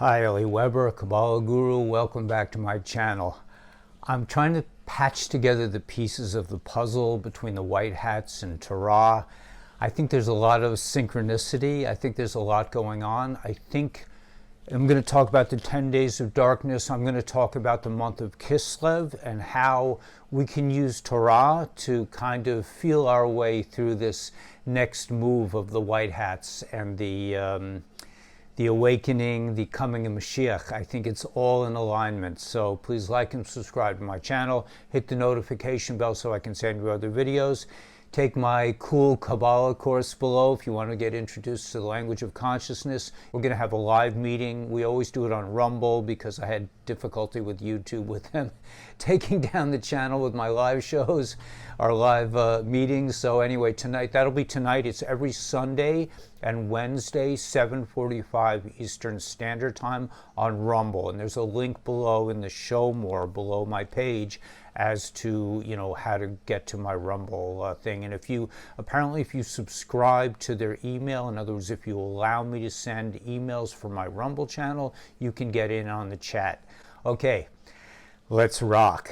Hi, Eli Weber, Kabbalah Guru. Welcome back to my channel. I'm trying to patch together the pieces of the puzzle between the white hats and Torah. I think there's a lot of synchronicity. I think there's a lot going on. I think I'm going to talk about the 10 days of darkness. I'm going to talk about the month of Kislev and how we can use Torah to kind of feel our way through this next move of the white hats and the awakening, the coming of Mashiach. I think it's all in alignment. So please like and subscribe to my channel. Hit the notification bell so I can send you other videos. Take my cool Kabbalah course below if you want to get introduced to the language of consciousness. We're going to have a live meeting. We always do it on Rumble because I had difficulty with YouTube with them taking down the channel with my live shows, our live meetings. So anyway, tonight, that'll be tonight. It's every Sunday and Wednesday, 7:45 Eastern Standard Time on Rumble. And there's a link below in the show more below my page as to, you know, how to get to my Rumble thing. And if you subscribe to their email, in other words, if you allow me to send emails from my Rumble channel, you can get in on the chat. Okay, let's rock.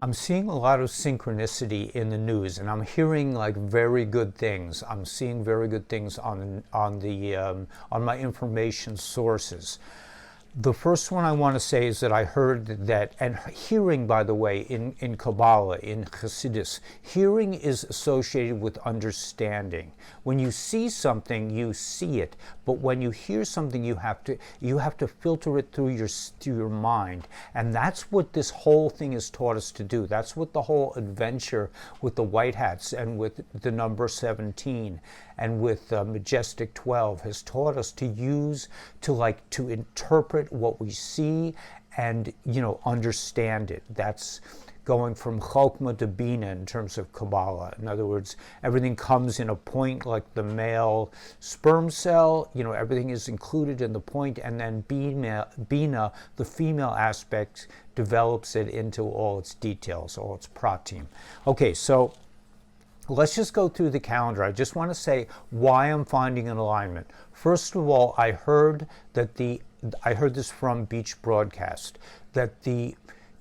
I'm seeing a lot of synchronicity in the news, and I'm hearing like very good things. I'm seeing very good things on my information sources. The first one I want to say is that I heard that, and hearing, by the way, in Kabbalah, in Hasidus, hearing is associated with understanding. When you see something, you see it, but when you hear something, you have to filter it through your mind, and that's what this whole thing has taught us to do. That's what the whole adventure with the white hats and with the number 17 and with Majestic 12 has taught us to use, to interpret what we see and, you know, understand it. That's going from Chokmah to Bina in terms of Kabbalah. In other words, everything comes in a point like the male sperm cell, you know, everything is included in the point, and then Bina, the female aspect, develops it into all its details, all its pratim. Okay, so let's just go through the calendar. I just want to say why I'm finding an alignment. First of all, I heard this from Beach Broadcast, that the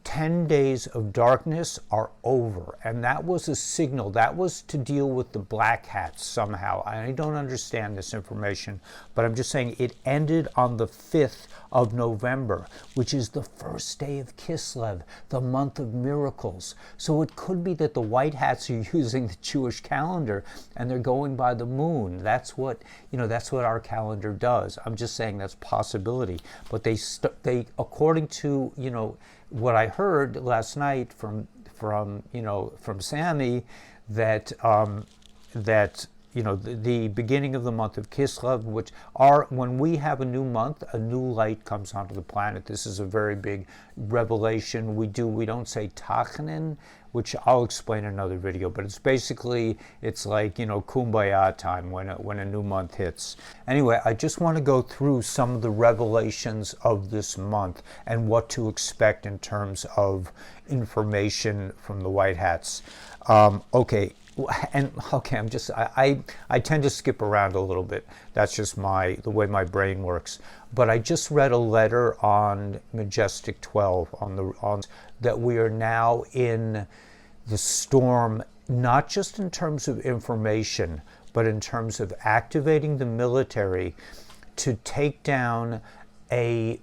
10 days of darkness are over, and that was a signal. That was to deal with the black hats somehow. I don't understand this information, but I'm just saying it ended on the 5th of November, which is the first day of Kislev, the month of miracles. So it could be that the white hats are using the Jewish calendar and they're going by the moon. That's what, you know, that's what our calendar does. I'm just saying that's a possibility. But they according to, you know, what I heard last night from Sammy, that you know, the beginning of the month of Kislev, which when we have a new month, a new light comes onto the planet. This is a very big revelation. We don't say Tachanin, which I'll explain in another video, but it's basically, it's like, you know, kumbaya time when a new month hits. Anyway, I just want to go through some of the revelations of this month and what to expect in terms of information from the white hats. Okay, I tend to skip around a little bit. That's just the way my brain works. But I just read a letter on Majestic 12 on that we are now in the storm, not just in terms of information, but in terms of activating the military to take down an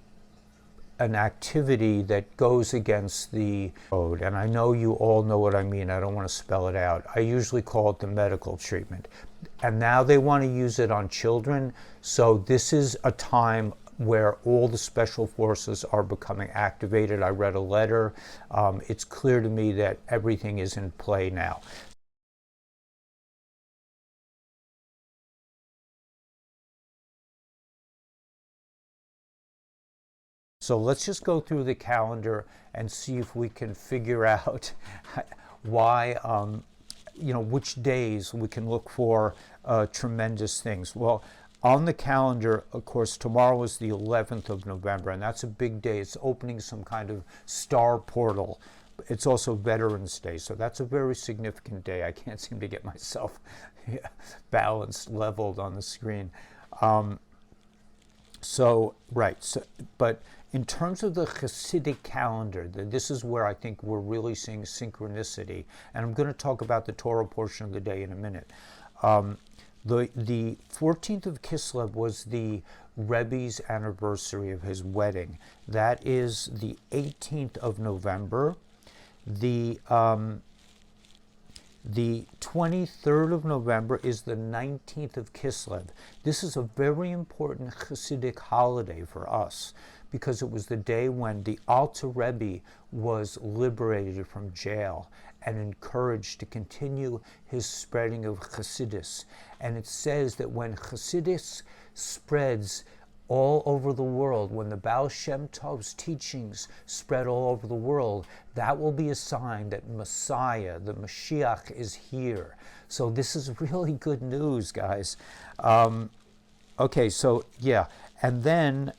activity that goes against the code. And I know you all know what I mean. I don't want to spell it out. I usually call it the medical treatment. And now they want to use it on children. So this is a time where all the special forces are becoming activated. I read a letter. It's clear to me that everything is in play now. So let's just go through the calendar and see if we can figure out why, you know, which days we can look for tremendous things. Well, On the calendar, of course, tomorrow is the 11th of November, and that's a big day. It's opening some kind of star portal it's also Veterans Day, so that's a very significant day. I can't seem to get myself balanced, leveled on the screen. But in terms of the Hasidic calendar, this is where I think we're really seeing synchronicity. And I'm going to talk about the Torah portion of the day in a minute. The 14th of Kislev was the Rebbe's anniversary of his wedding. That is the 18th of November. The 23rd of November is the 19th of Kislev. This is a very important Hasidic holiday for us because it was the day when the Alter Rebbe was liberated from jail and encouraged to continue his spreading of Hasidus. And it says that when Hasidus spreads all over the world, when the Baal Shem Tov's teachings spread all over the world, that will be a sign that Messiah, the Mashiach, is here. So this is really good news, guys. And then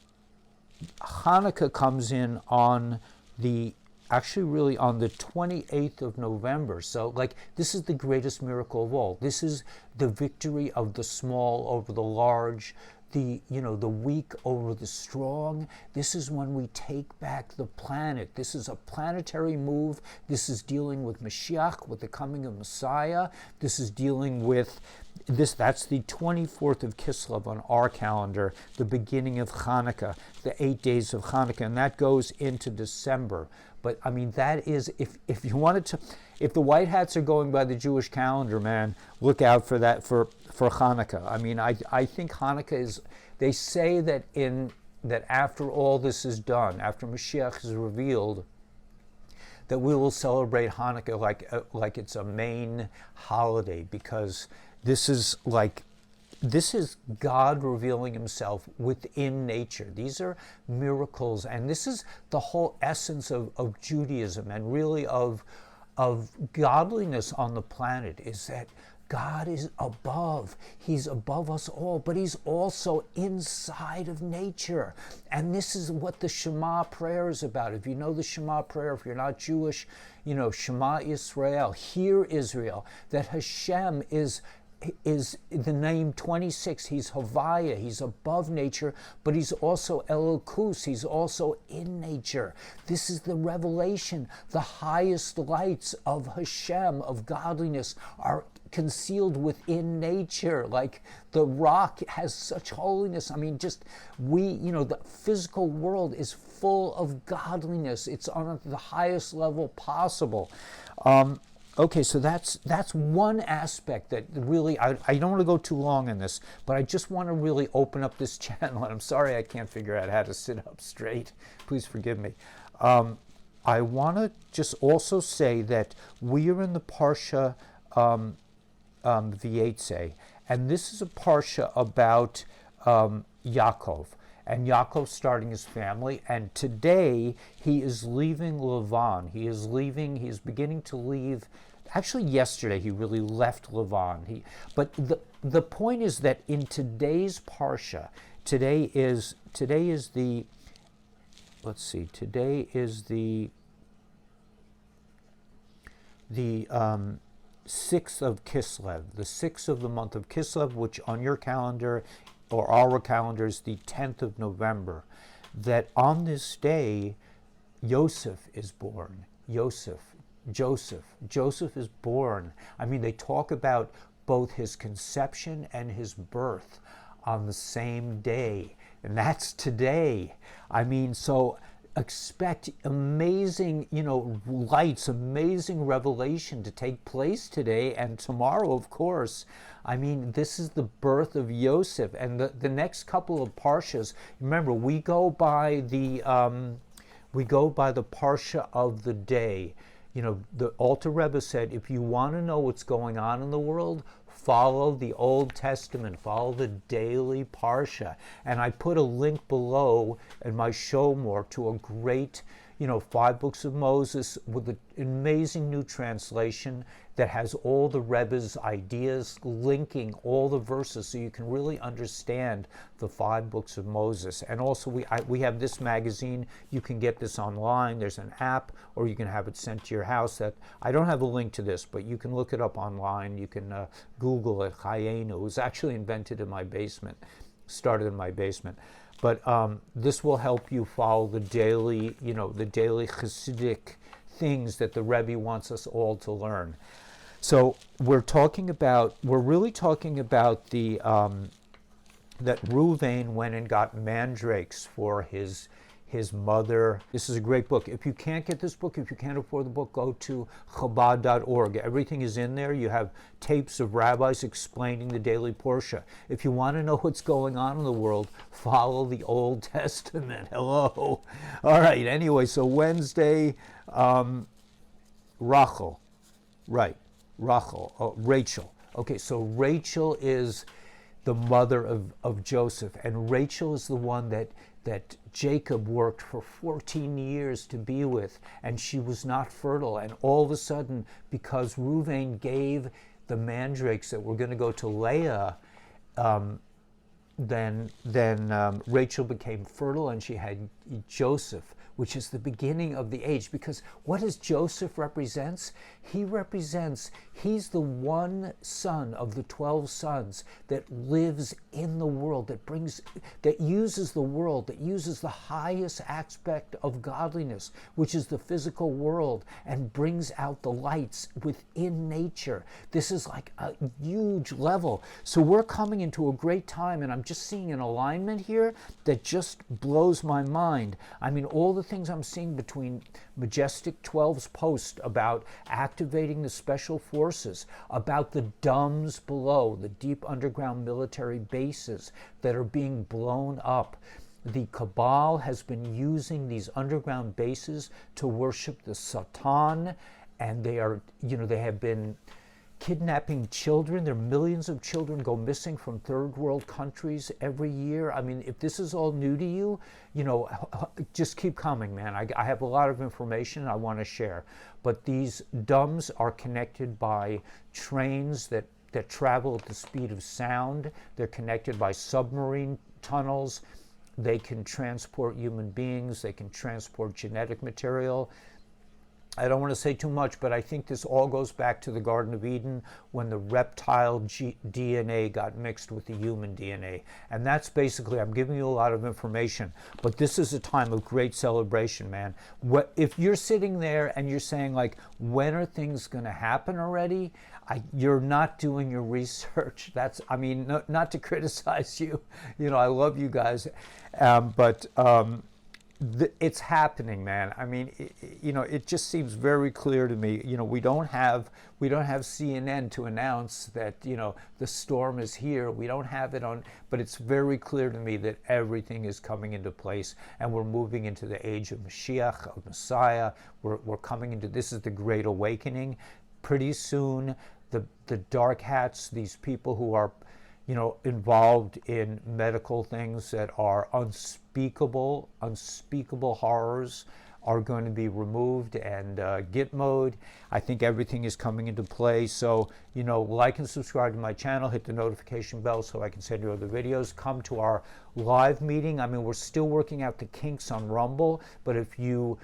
Hanukkah comes in on the 28th of November. So this is the greatest miracle of all. This is the victory of the small over the large, the weak over the strong. This is when we take back the planet. This is a planetary move. This is dealing with Mashiach, with the coming of Messiah. This is dealing with this. That's the 24th of Kislev on our calendar, the beginning of Hanukkah, the 8 days of Hanukkah, and that goes into December. But I mean, that is, if you wanted to, if the white hats are going by the Jewish calendar, man, look out for that for Hanukkah. I mean, I think Hanukkah is, they say that after all this is done, after Mashiach is revealed, that we will celebrate Hanukkah like it's a main holiday, because this is God revealing himself within nature. These are miracles, and this is the whole essence of Judaism and really of godliness on the planet, is that God is above. He's above us all, but he's also inside of nature. And this is what the Shema prayer is about. If you know the Shema prayer, if you're not Jewish, Shema Yisrael, hear Israel, that Hashem is the name 26. He's Havaya, he's above nature, but he's also Elokus, he's also in nature. This is the revelation. The highest lights of Hashem, of godliness, are concealed within nature. Like the rock has such holiness. I mean, the physical world is full of godliness. It's on the highest level possible. So that's one aspect that really, I don't want to go too long on this, but I just want to really open up this channel, and I'm sorry I can't figure out how to sit up straight. Please forgive me. I want to just also say that we are in the Parsha Vayeitzei, and this is a Parsha about Yaakov. And Yaakov starting his family, and today he is leaving Lavan. He's beginning to leave. Actually, yesterday he really left Lavan. But the point is that in today's parsha, today is the 6th of Kislev, the 6th of the month of Kislev, which on your calendar or our calendar is the 10th of November, that on this day, Joseph is born. Joseph is born. I mean, they talk about both his conception and his birth on the same day, and that's today. I mean, so expect amazing, lights, amazing revelation to take place today and tomorrow, of course. I mean, this is the birth of Yosef, and the next couple of parshas. Remember, we go by the parsha of the day. The Alter Rebbe said, if you want to know what's going on in the world, follow the Old Testament, follow the daily parsha. And I put a link below in my show more to a great, 5 books of Moses with an amazing new translation that has all the Rebbe's ideas, linking all the verses so you can really understand the 5 books of Moses. And also we have this magazine. You can get this online. There's an app, or you can have it sent to your house. That I don't have a link to this, but you can look it up online. You can Google it. Chayenu. It was actually invented in my basement, started in my basement. But this will help you follow the daily, the daily Hasidic things that the Rebbe wants us all to learn. So we're really talking about the that Reuven went and got mandrakes for his mother. This is a great book. If you can't get this book, if you can't afford the book, go to Chabad.org. Everything is in there. You have tapes of rabbis explaining the daily Portia. If you want to know what's going on in the world, follow the Old Testament. Hello. All right. Anyway, so Wednesday, Rachel. Right. Rachel. Okay, so Rachel is the mother of Joseph, and Rachel is the one that Jacob worked for 14 years to be with, and she was not fertile. And all of a sudden, because Reuven gave the mandrakes that were going to go to Leah, then Rachel became fertile, and she had Joseph, which is the beginning of the age. Because what does Joseph represents? He's the one son of the 12 sons that lives in the world, that uses the world, that uses the highest aspect of godliness, which is the physical world, and brings out the lights within nature. This is like a huge level. So we're coming into a great time, and I'm just seeing an alignment here that just blows my mind. I mean, all the things I'm seeing between Majestic 12's post about activating the special forces, about the DUMs below, the deep underground military bases that are being blown up. The Kabbalah has been using these underground bases to worship the Satan, and they have been kidnapping children. There are millions of children go missing from third world countries every year. I mean, if this is all new to you, just keep coming, man. I have a lot of information I want to share. But these DUMs are connected by trains that travel at the speed of sound. They're connected by submarine tunnels. They can transport human beings. They can transport genetic material. I don't want to say too much, but I think this all goes back to the Garden of Eden when the reptile DNA got mixed with the human DNA. And that's basically, I'm giving you a lot of information, but this is a time of great celebration, man. If you're sitting there and you're saying, like, when are things going to happen already? You're not doing your research. Not to criticize you. I love you guys. But it's happening, man. I mean, it just seems very clear to me. We don't have CNN to announce that the storm is here. We don't have it on, but it's very clear to me that everything is coming into place, and we're moving into the age of Mashiach, of Messiah. We're coming into, this is the Great Awakening. Pretty soon, the dark hats, these people who are involved in medical things that are unspeakable horrors, are going to be removed, and Git mode. I think everything is coming into play. So, like and subscribe to my channel, hit the notification bell so I can send you other videos. Come to our live meeting. I mean, we're still working out the kinks on Rumble, but if you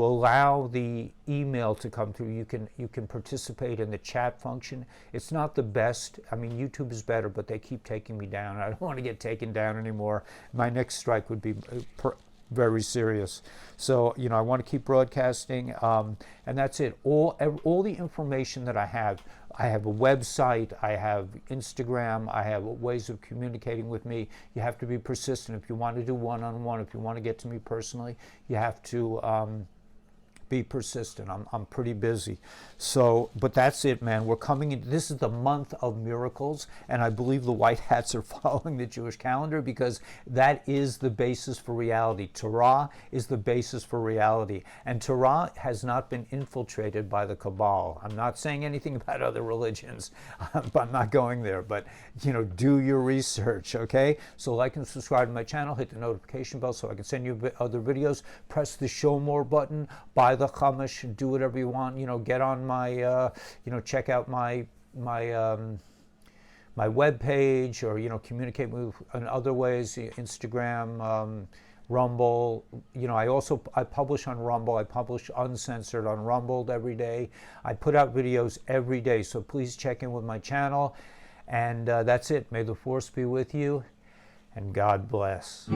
allow the email to come through, you can participate in the chat function. It's not the best. I mean, YouTube is better, but they keep taking me down. I don't want to get taken down anymore. My next strike would be very serious. So, I want to keep broadcasting, and that's it. All the information that I have a website, I have Instagram, I have ways of communicating with me. You have to be persistent. If you want to do one-on-one, if you want to get to me personally, you have to Be persistent. I'm pretty busy. So, but that's it, man. We're coming in. This is the month of miracles, and I believe the white hats are following the Jewish calendar because that is the basis for reality. Torah is the basis for reality. And Torah has not been infiltrated by the Kabbalah. I'm not saying anything about other religions. I'm not going there, but do your research, okay? So like and subscribe to my channel, hit the notification bell so I can send you other videos. Press the show more button, buy the chumash, do whatever you want. Get on my, check out my web page, or communicate with in other ways, Instagram, Rumble. I publish on Rumble. I publish uncensored on Rumble every day. I put out videos every day, so please check in with my channel. And that's it. May the force be with you, and God bless.